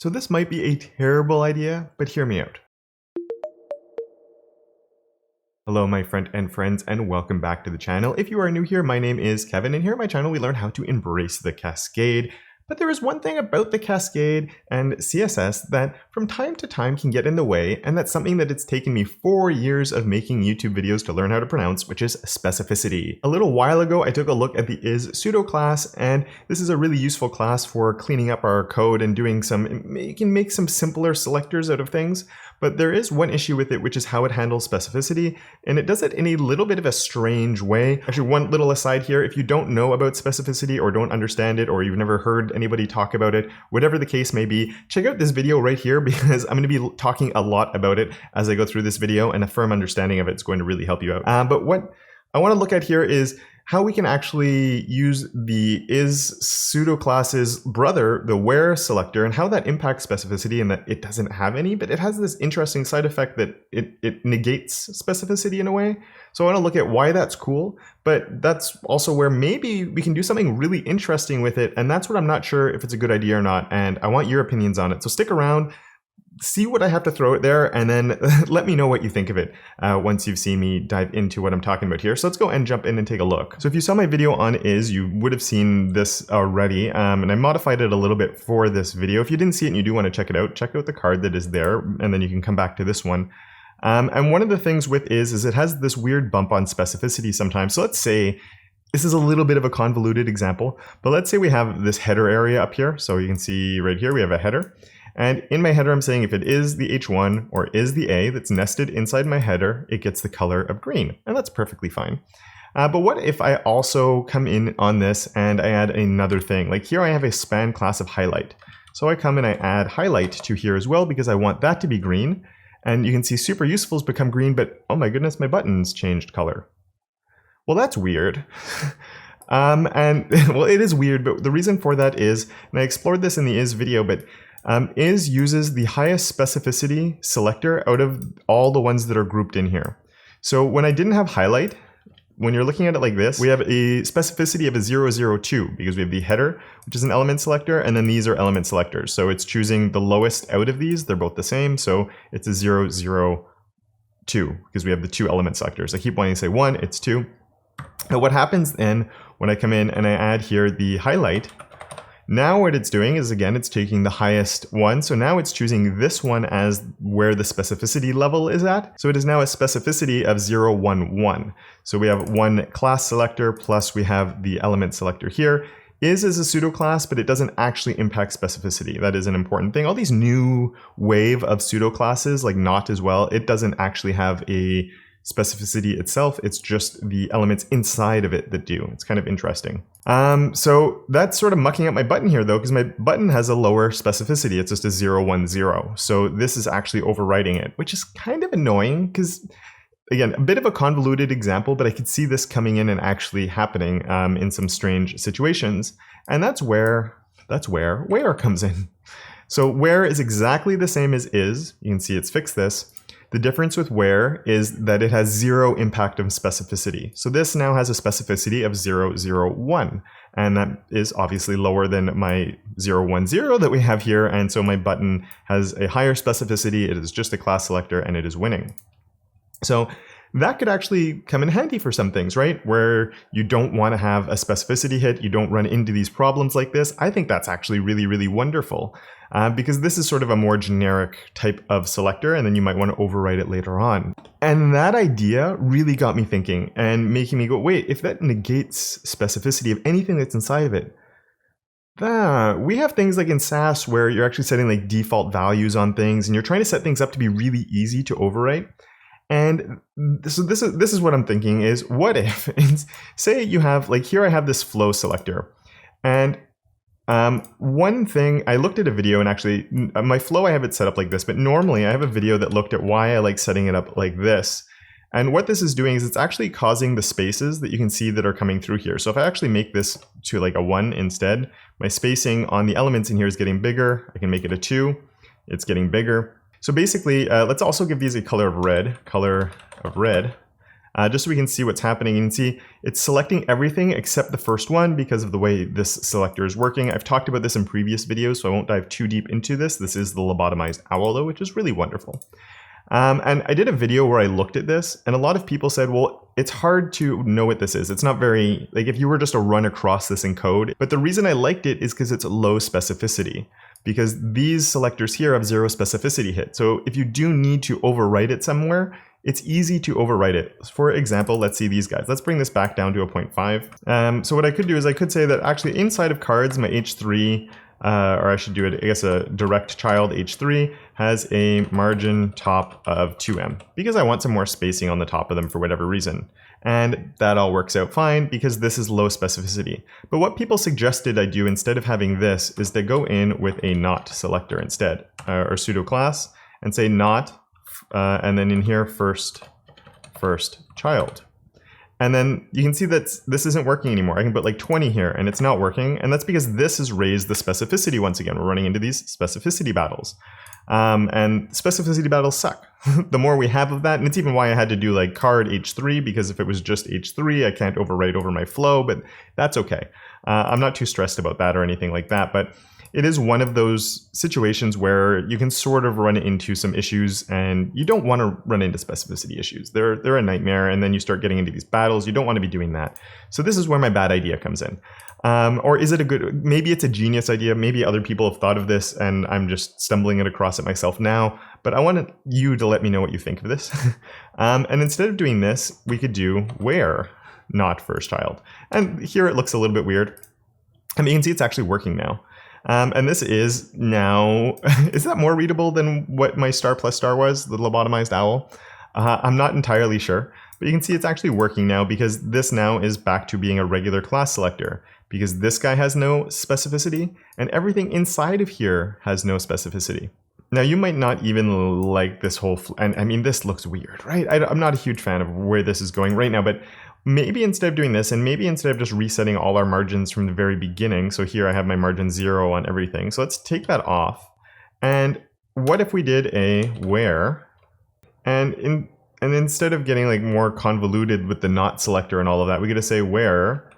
So this might be a terrible idea, but hear me out. Hello my friend and friends, and welcome back to the channel. If you are new here, my name is Kevin, and here at my channel we learn how to embrace the cascade. But there is one thing about the cascade and CSS that from time to time can get in the way, and that's something that it's taken me 4 years of making YouTube videos to learn how to pronounce, which is specificity. A little while ago, I took a look at the is pseudo-class, and this is a really useful class for cleaning up our code and doing you can make some simpler selectors out of things. But there is one issue with it, which is how it handles specificity, and it does it in a little bit of a strange way. Actually, one little aside here, if you don't know about specificity or don't understand it, or you've never heard anybody talk about it, whatever the case may be, check out this video right here because I'm going to be talking a lot about it as I go through this video, and a firm understanding of it is going to really help you out. But what I want to look at here is how we can actually use the is pseudo-class's brother, the where selector, and how that impacts specificity, and that it doesn't have any, but it has this interesting side effect that it negates specificity in a way. So I want to look at why that's cool, but that's also where maybe we can do something really interesting with it, and that's what I'm not sure if it's a good idea or not, and I want your opinions on it. So stick around, see what I have to throw it there, and then let me know what you think of it once you've seen me dive into what I'm talking about here. So let's go and jump in and take a look. So if you saw my video on is, you would have seen this already, and I modified it a little bit for this video. If you didn't see it and you do want to check out the card that is there, and then you can come back to this one. And one of the things with is it has this weird bump on specificity sometimes. So let's say, this is a little bit of a convoluted example, but let's say we have this header area up here. So you can see right here, we have a header. And in my header, I'm saying if it is the H1 or is the A that's nested inside my header, it gets the color of green. And that's perfectly fine. But what if I also come in on this and I add another thing? Like here I have a span class of highlight. So I come and I add highlight to here as well because I want that to be green. And you can see super useful's become green, but oh my goodness, my buttons changed color. Well, that's weird. Well, it is weird, but the reason for that is, and I explored this in the is video, but is uses the highest specificity selector out of all the ones that are grouped in here. So when I didn't have highlight, when you're looking at it like this, we have a specificity of a 002 because we have the header, which is an element selector, and then these are element selectors. So it's choosing the lowest out of these. They're both the same. So it's a 002 because we have the two element selectors. I keep wanting to say 1, it's 2. Now what happens then when I come in and I add here the highlight, now what it's doing is, again, it's taking the highest one. So now it's choosing this one as where the specificity level is at. So it is now a specificity of 011. So we have one class selector plus we have the element selector here. Is a pseudo class, but it doesn't actually impact specificity. That is an important thing. All these new wave of pseudo classes, like not as well, it doesn't actually have a specificity itself, it's just the elements inside of it that do. It's kind of interesting. So that's sort of mucking up my button here though, because my button has a lower specificity. It's just a 010. So this is actually overwriting it, which is kind of annoying because, again, a bit of a convoluted example, but I could see this coming in and actually happening in some strange situations. And that's where where comes in. So where is exactly the same as is. You can see it's fixed this. The difference with where is that it has 0 impact of specificity. So this now has a specificity of 001, and that is obviously lower than my 010 that we have here, and so my button has a higher specificity. It is just a class selector, and it is winning. So that could actually come in handy for some things, right? Where you don't want to have a specificity hit, you don't run into these problems like this. I think that's actually really, really wonderful. Because this is sort of a more generic type of selector, and then you might want to overwrite it later on. And that idea really got me thinking and making me go, wait, if that negates specificity of anything that's inside of it, we have things like in Sass where you're actually setting like default values on things, and you're trying to set things up to be really easy to overwrite. And so this is what I'm thinking is, what if, say you have, like here I have this flow selector, and one thing, I looked at a video, and actually my flow, I have it set up like this, but normally I have a video that looked at why I like setting it up like this. And what this is doing is it's actually causing the spaces that you can see that are coming through here. So if I actually make this to like a 1 instead, my spacing on the elements in here is getting bigger. I can make it a 2, it's getting bigger. So basically, let's also give these a color of red, just so we can see what's happening. You can see it's selecting everything except the first one because of the way this selector is working. I've talked about this in previous videos, so I won't dive too deep into this. This is the lobotomized owl though, which is really wonderful. And I did a video where I looked at this, and a lot of people said, well, it's hard to know what this is. It's not very, like if you were just to run across this in code. But the reason I liked it is because it's low specificity, because these selectors here have 0 specificity hit. So if you do need to overwrite it somewhere, it's easy to overwrite it. For example, let's see these guys. Let's bring this back down to a 0.5. So what I could do is I could say that actually inside of cards, my H3, or I should do it, I guess a direct child H3 has a margin top of 2em because I want some more spacing on the top of them for whatever reason. And that all works out fine because this is low specificity. But what people suggested I do instead of having this is to go in with a not selector instead, or pseudo-class, and say not, and then in here first child. And then you can see that this isn't working anymore. I can put like 20 here and it's not working. And that's because this has raised the specificity once again. We're running into these specificity battles. And specificity battles suck. The more we have of that, and it's even why I had to do like card H3, because if it was just H3, I can't overwrite over my flow, but that's okay. I'm not too stressed about that or anything like that, but it is one of those situations where you can sort of run into some issues and you don't want to run into specificity issues. They're a nightmare, and then you start getting into these battles. You don't want to be doing that. So this is where my bad idea comes in. Or is it a good, maybe it's a genius idea. Maybe other people have thought of this and I'm just stumbling it across it myself now, but I wanted you to let me know what you think of this. And instead of doing this, we could do where not first child. And here it looks a little bit weird. And you can see it's actually working now. And this is now, is that more readable than what my star plus star was, the lobotomized owl? I'm not entirely sure, but you can see it's actually working now because this now is back to being a regular class selector because this guy has no specificity and everything inside of here has no specificity. Now you might not even like this whole, and I mean, this looks weird, right? I'm not a huge fan of where this is going right now, but maybe instead of doing this, and maybe instead of just resetting all our margins from the very beginning, so here I have my margin 0 on everything. So let's take that off. And what if we did a where, and instead of getting like more convoluted with the not selector and all of that, we get to say where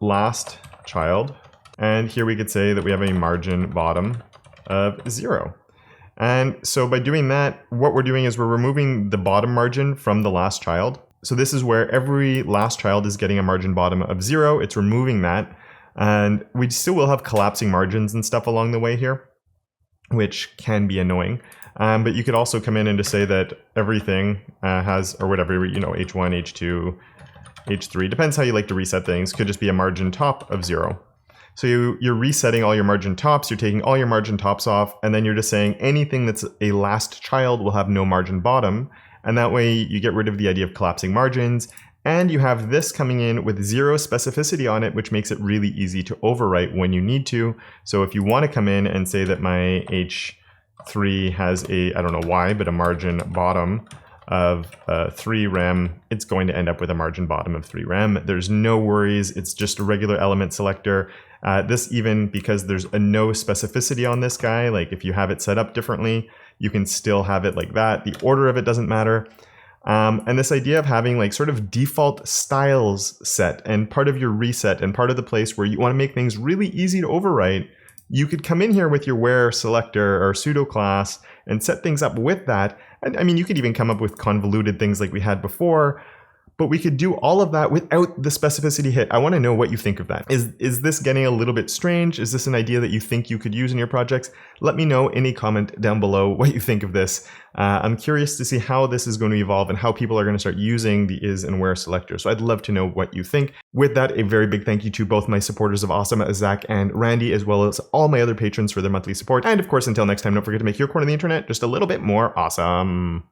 last child. And here we could say that we have a margin bottom of 0. And so by doing that, what we're doing is we're removing the bottom margin from the last child. So this is where every last child is getting a margin bottom of 0. It's removing that. And we still will have collapsing margins and stuff along the way here, which can be annoying. But you could also come in and just say that everything has, or whatever, you know, H1, H2, H3, depends how you like to reset things, could just be a margin top of 0. So you're resetting all your margin tops, you're taking all your margin tops off, and then you're just saying anything that's a last child will have no margin bottom. And that way you get rid of the idea of collapsing margins, and you have this coming in with 0 specificity on it, which makes it really easy to overwrite when you need to. So if you want to come in and say that my H3 has a, I don't know why, but a margin bottom of 3 rem, it's going to end up with a margin bottom of 3 rem. There's no worries. It's just a regular element selector. This even, because there's a no specificity on this guy, like if you have it set up differently, you can still have it like that. The order of it doesn't matter. And this idea of having like sort of default styles set and part of your reset and part of the place where you want to make things really easy to overwrite, you could come in here with your where selector or pseudo-class and set things up with that. And I mean, you could even come up with convoluted things like we had before, but we could do all of that without the specificity hit. I want to know what you think of that. Is this getting a little bit strange? Is this an idea that you think you could use in your projects? Let me know in a comment down below what you think of this. I'm curious to see how this is going to evolve and how people are going to start using the is and where selector. So I'd love to know what you think. With that, a very big thank you to both my supporters of Awesome, Zach and Randy, as well as all my other patrons for their monthly support. And of course, until next time, don't forget to make your corner of the internet just a little bit more awesome.